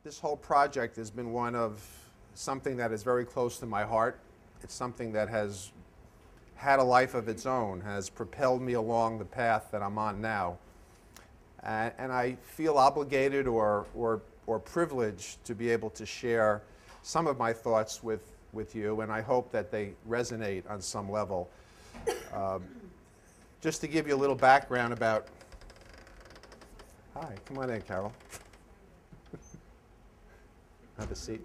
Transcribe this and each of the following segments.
This whole project has been one of something that is very close to my heart. It's something that has had a life of its own, has propelled me along the path that I'm on now. And I feel obligated or privileged to be able to share some of my thoughts with you, and I hope that they resonate on some level. Just to give you a little background about... Hi, come on in, Carol. Have a seat.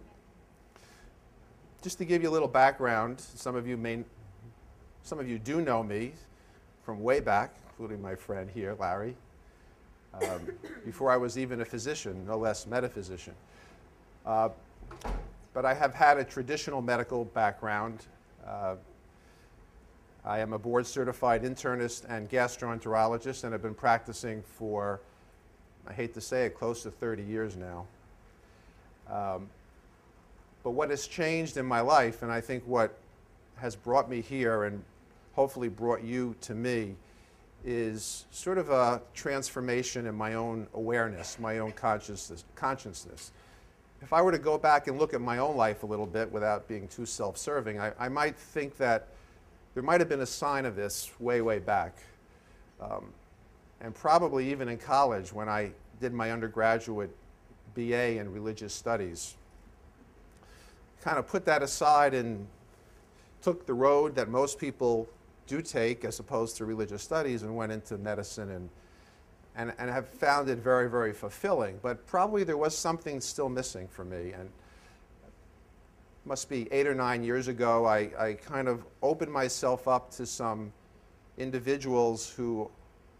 Just to give you a little background, some of you do know me from way back, including my friend here, Larry, before I was even a physician, no less metaphysician. But I have had a traditional medical background. I am a board-certified internist and gastroenterologist and have been practicing for, I hate to say it, close to 30 years now. But what has changed in my life, and I think what has brought me here and hopefully brought you to me, is sort of a transformation in my own awareness, my own consciousness. If I were to go back and look at my own life a little bit without being too self-serving, I might think that there might have been a sign of this way, way back. And probably even in college when I did my undergraduate BA in religious studies. Kind of put that aside and took the road that most people do take as opposed to religious studies and went into medicine and have found it very, very fulfilling. But probably there was something still missing for me. And must be 8 or 9 years ago, I kind of opened myself up to some individuals who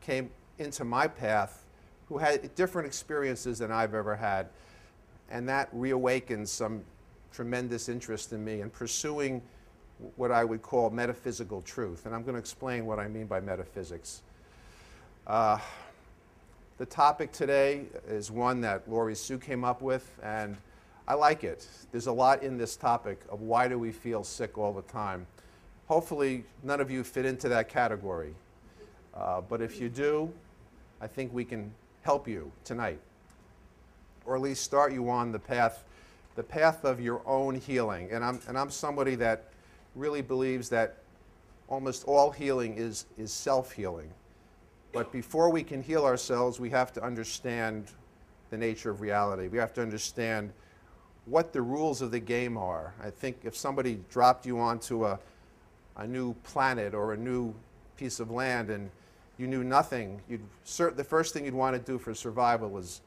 came into my path who had different experiences than I've ever had. And that reawakened some tremendous interest in me in pursuing what I would call metaphysical truth. And I'm going to explain what I mean by metaphysics. The topic today is one that Lori Sue came up with, and I like it. There's a lot in this topic of why do we feel sick all the time. Hopefully, none of you fit into that category. But if you do, I think we can help you tonight, or at least start you on the path of your own healing. And I'm somebody that really believes that almost all healing is self-healing. But before we can heal ourselves, we have to understand the nature of reality. We have to understand what the rules of the game are. I think if somebody dropped you onto a new planet or a new piece of land and you knew nothing, the first thing you'd want to do for survival is,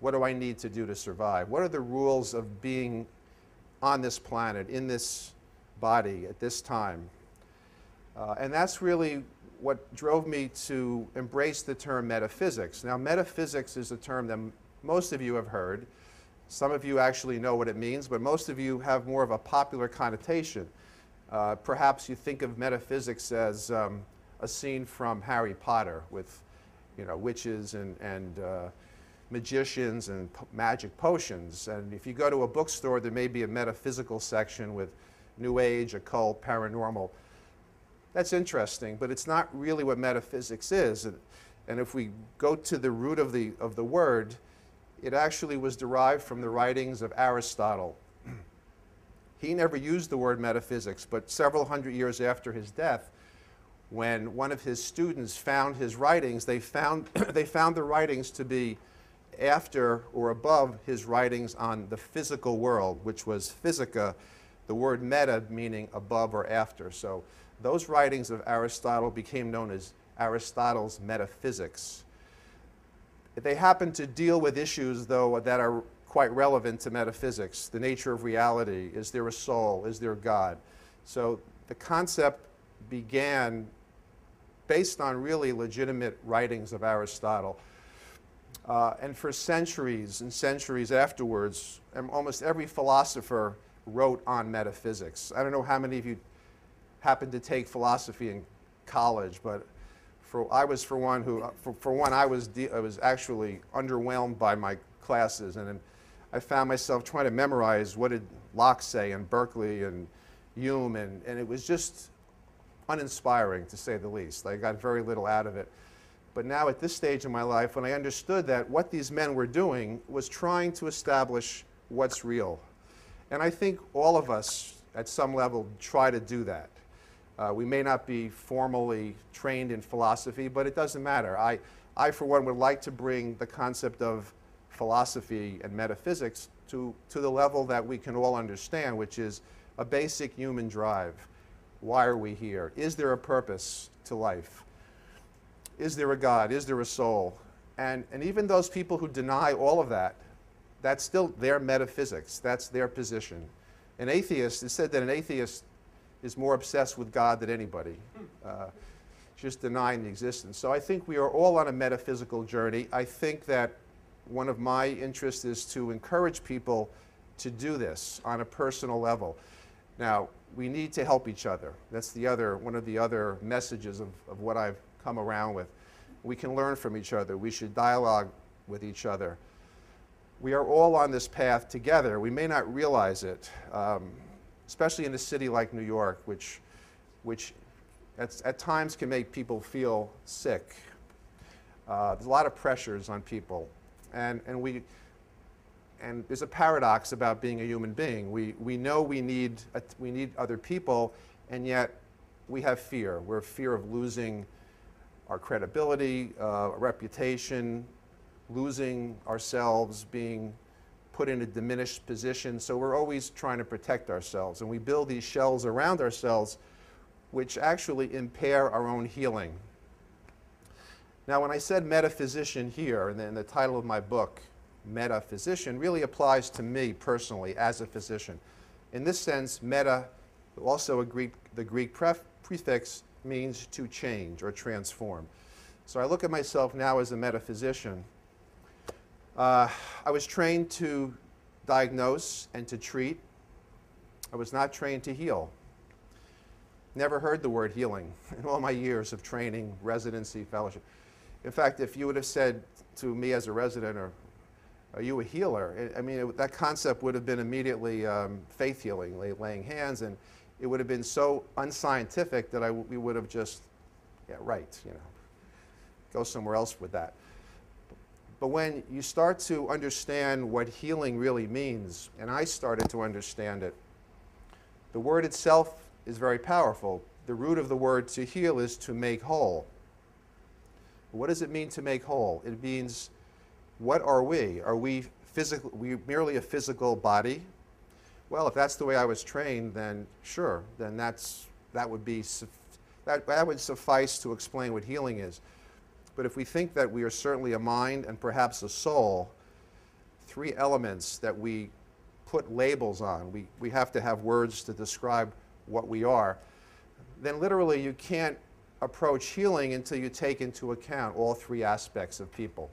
what do I need to do to survive? What are the rules of being on this planet, in this body, at this time? And that's really what drove me to embrace the term metaphysics. Now, metaphysics is a term that most of you have heard. Some of you actually know what it means, but most of you have more of a popular connotation. Perhaps you think of metaphysics as a scene from Harry Potter with, witches and magicians and magic potions. And if you go to a bookstore, there may be a metaphysical section with New Age, occult, paranormal. That's interesting, but it's not really what metaphysics is. And if we go to the root of the word, it actually was derived from the writings of Aristotle. He never used the word metaphysics, but several hundred years after his death, when one of his students found his writings, they found the writings to be after or above his writings on the physical world, which was physica, the word meta meaning above or after. So those writings of Aristotle became known as Aristotle's metaphysics. They happen to deal with issues, though, that are quite relevant to metaphysics. The nature of reality. Is there a soul? Is there God? So the concept began based on really legitimate writings of Aristotle. And for centuries and centuries afterwards, almost every philosopher wrote on metaphysics. I don't know how many of you happened to take philosophy in college, but I was actually underwhelmed by my classes, and I found myself trying to memorize what did Locke say and Berkeley and Hume, and it was just uninspiring, to say the least. I got very little out of it. But now at this stage in my life, when I understood that what these men were doing was trying to establish what's real. And I think all of us, at some level, try to do that. We may not be formally trained in philosophy, but it doesn't matter. I, for one, would like to bring the concept of philosophy and metaphysics to the level that we can all understand, which is a basic human drive. Why are we here? Is there a purpose to life? Is there a God? Is there a soul? And even those people who deny all of that, that's still their metaphysics. That's their position. An atheist, it's said that an atheist is more obsessed with God than anybody, just denying the existence. So I think we are all on a metaphysical journey. I think that one of my interests is to encourage people to do this on a personal level. Now, we need to help each other. That's one of the other messages of what I've come around with. We can learn from each other. We should dialogue with each other. We are all on this path together. We may not realize it, especially in a city like New York, which at times can make people feel sick. There's a lot of pressures on people. And there's a paradox about being a human being. We know we need other people, and yet we have fear. We're fear of losing our credibility, reputation, losing ourselves, being put in a diminished position. So we're always trying to protect ourselves. And we build these shells around ourselves which actually impair our own healing. Now, when I said metaphysician here, and then the title of my book, Metaphysician, really applies to me personally as a physician. In this sense, meta, also the Greek prefix, means to change or transform. So I look at myself now as a metaphysician. I was trained to diagnose and to treat. I was not trained to heal. Never heard the word healing in all my years of training, residency, fellowship. In fact, if you would have said to me as a resident, are you a healer? I mean, that concept would have been immediately faith healing, laying hands, and it would have been so unscientific that we would have just, yeah, right, you know, go somewhere else with that. But when you start to understand what healing really means, and I started to understand it, the word itself is very powerful. The root of the word to heal is to make whole. What does it mean to make whole? It means, what are we? Are we merely a physical body? Well, if that's the way I was trained, then sure, then that would suffice to explain what healing is. But if we think that we are certainly a mind and perhaps a soul, three elements that we put labels on, we have to have words to describe what we are, then literally you can't approach healing until you take into account all three aspects of people.